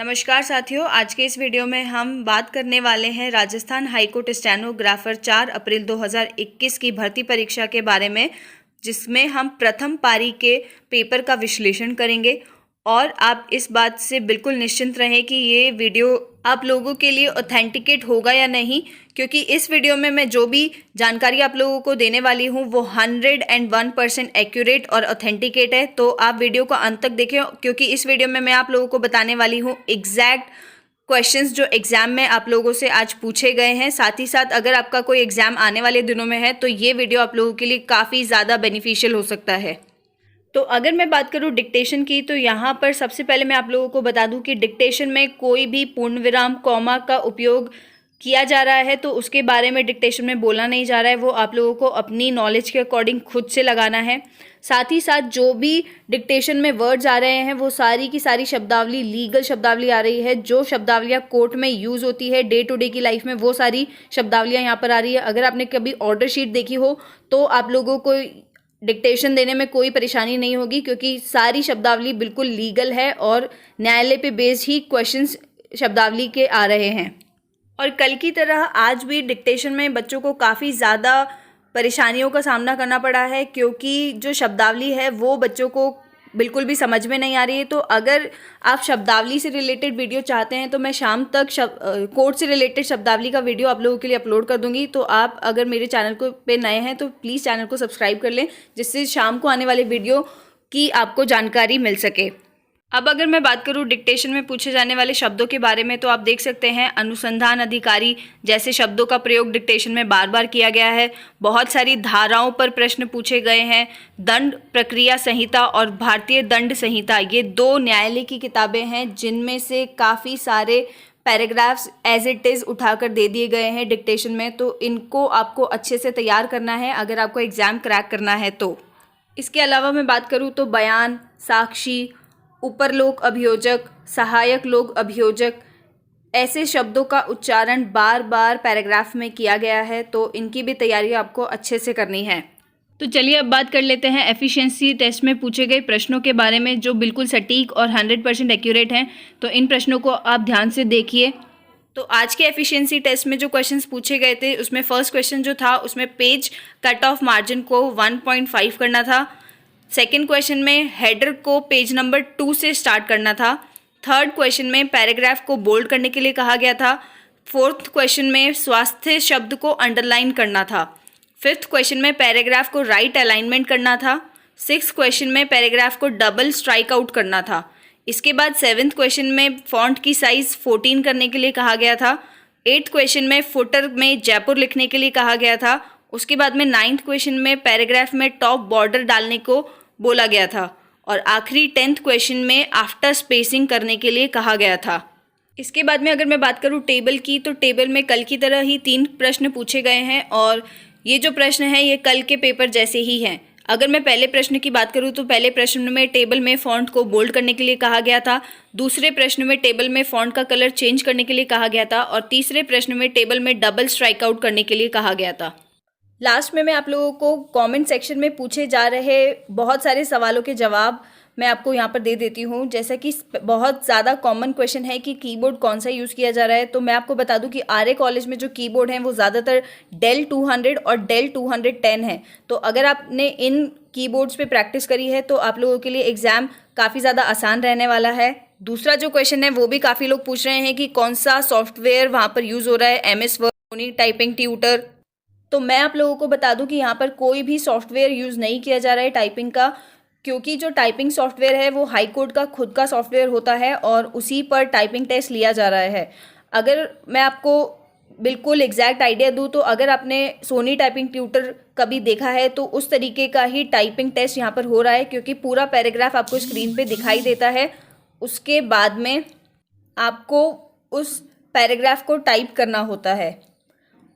नमस्कार साथियों, आज के इस वीडियो में हम बात करने वाले हैं राजस्थान हाईकोर्ट स्टेनोग्राफर 4 अप्रैल 2021 की भर्ती परीक्षा के बारे में, जिसमें हम प्रथम पारी के पेपर का विश्लेषण करेंगे। और आप इस बात से बिल्कुल निश्चिंत रहें कि ये वीडियो आप लोगों के लिए ऑथेंटिकेट होगा या नहीं, क्योंकि इस वीडियो में मैं जो भी जानकारी आप लोगों को देने वाली हूँ वो 101% एक्यूरेट और ऑथेंटिकेट है। तो आप वीडियो को अंत तक देखें, क्योंकि इस वीडियो में मैं आप लोगों को बताने वाली हूँ एग्जैक्ट क्वेश्चंस जो एग्जाम में आप लोगों से आज पूछे गए हैं। साथ ही साथ अगर आपका कोई एग्जाम आने वाले दिनों में है तो ये वीडियो आप लोगों के लिए काफ़ी ज़्यादा बेनिफिशियल हो सकता है। तो अगर मैं बात करूं डिक्टेशन की, तो यहाँ पर सबसे पहले मैं आप लोगों को बता दूं कि डिक्टेशन में कोई भी पूर्ण विराम कॉमा का उपयोग किया जा रहा है तो उसके बारे में डिक्टेशन में बोला नहीं जा रहा है। वो आप लोगों को अपनी नॉलेज के अकॉर्डिंग खुद से लगाना है। साथ ही साथ जो भी डिक्टेशन में वर्ड्स आ रहे हैं वो सारी की सारी शब्दावली लीगल शब्दावली आ रही है। जो शब्दावलियाँ कोर्ट में यूज़ होती है डे टू डे की लाइफ में, वो सारी शब्दावलियाँ यहाँ पर आ रही है। अगर आपने कभी ऑर्डर शीट देखी हो तो आप लोगों को डिक्टेशन देने में कोई परेशानी नहीं होगी, क्योंकि सारी शब्दावली बिल्कुल लीगल है और न्यायालय पे बेस्ड ही क्वेश्चंस शब्दावली के आ रहे हैं। और कल की तरह आज भी डिक्टेशन में बच्चों को काफ़ी ज़्यादा परेशानियों का सामना करना पड़ा है, क्योंकि जो शब्दावली है वो बच्चों को बिल्कुल भी समझ में नहीं आ रही है। तो अगर आप शब्दावली से रिलेटेड वीडियो चाहते हैं तो मैं शाम तक कोर्ट से रिलेटेड शब्दावली का वीडियो आप लोगों के लिए अपलोड कर दूंगी। तो आप अगर मेरे चैनल को पे नए हैं तो प्लीज़ चैनल को सब्सक्राइब कर लें, जिससे शाम को आने वाले वीडियो की आपको जानकारी मिल सके। अब अगर मैं बात करूं डिक्टेशन में पूछे जाने वाले शब्दों के बारे में, तो आप देख सकते हैं अनुसंधान अधिकारी जैसे शब्दों का प्रयोग डिक्टेशन में बार बार किया गया है। बहुत सारी धाराओं पर प्रश्न पूछे गए हैं। दंड प्रक्रिया संहिता और भारतीय दंड संहिता, ये दो न्यायालय की किताबें हैं जिनमें से काफ़ी सारे पैराग्राफ्स एज इट इज़ उठाकर दे दिए गए हैं डिक्टेशन में। तो इनको आपको अच्छे से तैयार करना है अगर आपको एग्ज़ाम क्रैक करना है तो। इसके अलावा मैं बात करूँ तो बयान, साक्षी, उपरलोक अभियोजक, सहायक लोक अभियोजक, ऐसे शब्दों का उच्चारण बार बार पैराग्राफ में किया गया है। तो इनकी भी तैयारी आपको अच्छे से करनी है। तो चलिए अब बात कर लेते हैं एफिशिएंसी टेस्ट में पूछे गए प्रश्नों के बारे में, जो बिल्कुल सटीक और 100% एक्यूरेट हैं। तो इन प्रश्नों को आप ध्यान से देखिए। तो आज के एफिशिएंसी टेस्ट में जो क्वेश्चंस पूछे गए थे उसमें फर्स्ट क्वेश्चन जो था उसमें पेज कट ऑफ मार्जिन को 1.5 करना था। सेकेंड क्वेश्चन में हेडर को पेज नंबर 2 से स्टार्ट करना था। थर्ड क्वेश्चन में पैराग्राफ को बोल्ड करने के लिए कहा गया था। फोर्थ क्वेश्चन में स्वास्थ्य शब्द को अंडरलाइन करना था। फिफ्थ क्वेश्चन में पैराग्राफ को राइट अलाइनमेंट करना था। सिक्स्थ क्वेश्चन में पैराग्राफ को डबल स्ट्राइक आउट करना था। इसके बाद सेवन्थ क्वेश्चन में फॉन्ट की साइज़ 14 करने के लिए कहा गया था। एट्थ क्वेश्चन में फुटर में जयपुर लिखने के लिए कहा गया था। उसके बाद में नाइन्थ क्वेश्चन में पैराग्राफ में टॉप बॉर्डर डालने को बोला गया था। और आखिरी 10th क्वेश्चन में आफ्टर स्पेसिंग करने के लिए कहा गया था। इसके बाद में अगर मैं बात करूं टेबल की, तो टेबल में कल की तरह ही 3 प्रश्न पूछे गए हैं और ये जो प्रश्न हैं ये कल के पेपर जैसे ही हैं। अगर मैं पहले प्रश्न की बात करूं तो पहले प्रश्न में टेबल में फॉन्ट को बोल्ड करने के लिए कहा गया था। दूसरे प्रश्न में टेबल में फॉन्ट का कलर चेंज करने के लिए कहा गया था। और तीसरे प्रश्न में टेबल में डबल स्ट्राइक आउट करने के लिए कहा गया था। लास्ट में मैं आप लोगों को कमेंट सेक्शन में पूछे जा रहे बहुत सारे सवालों के जवाब मैं आपको यहाँ पर दे देती हूँ। जैसा कि बहुत ज़्यादा कॉमन क्वेश्चन है कि कीबोर्ड कौन सा यूज़ किया जा रहा है, तो मैं आपको बता दूँ कि आर्य कॉलेज में जो कीबोर्ड हैं वो ज़्यादातर डेल 200 और डेल 210 है। तो अगर आपने इन कीबोर्ड्स पे प्रैक्टिस करी है तो आप लोगों के लिए एग्ज़ाम काफ़ी ज़्यादा आसान रहने वाला है। दूसरा जो क्वेश्चन है वो भी काफ़ी लोग पूछ रहे हैं कि कौन सा सॉफ्टवेयर वहाँ पर यूज़ हो रहा है, MS word, Sony typing tutor. तो मैं आप लोगों को बता दूं कि यहाँ पर कोई भी सॉफ्टवेयर यूज़ नहीं किया जा रहा है टाइपिंग का, क्योंकि जो टाइपिंग सॉफ्टवेयर है वो हाई कोर्ट का खुद का सॉफ्टवेयर होता है और उसी पर टाइपिंग टेस्ट लिया जा रहा है। अगर मैं आपको बिल्कुल एग्जैक्ट आइडिया दूं तो अगर आपने सोनी टाइपिंग ट्यूटर कभी देखा है तो उस तरीके का ही टाइपिंग टेस्ट यहाँ पर हो रहा है, क्योंकि पूरा पैराग्राफ आपको स्क्रीन पर दिखाई देता है। उसके बाद में आपको उस पैराग्राफ को टाइप करना होता है।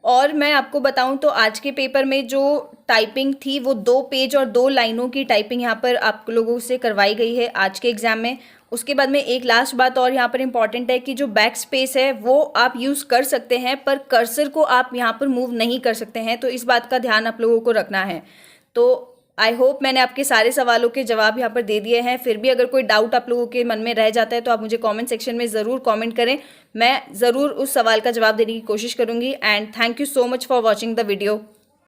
और मैं आपको बताऊं तो आज के पेपर में जो टाइपिंग थी वो 2 पेज और 2 लाइनों की टाइपिंग यहाँ पर आप लोगों से करवाई गई है आज के एग्ज़ाम में। उसके बाद में एक लास्ट बात और यहाँ पर इम्पॉर्टेंट है कि जो बैक स्पेस है वो आप यूज़ कर सकते हैं, पर कर्सर को आप यहाँ पर मूव नहीं कर सकते हैं। तो इस बात का ध्यान आप लोगों को रखना है। तो आई होप मैंने आपके सारे सवालों के जवाब यहाँ पर दे दिए हैं। फिर भी अगर कोई डाउट आप लोगों के मन में रह जाता है तो आप मुझे कमेंट सेक्शन में ज़रूर कमेंट करें, मैं ज़रूर उस सवाल का जवाब देने की कोशिश करूँगी। And thank you so much for watching the video.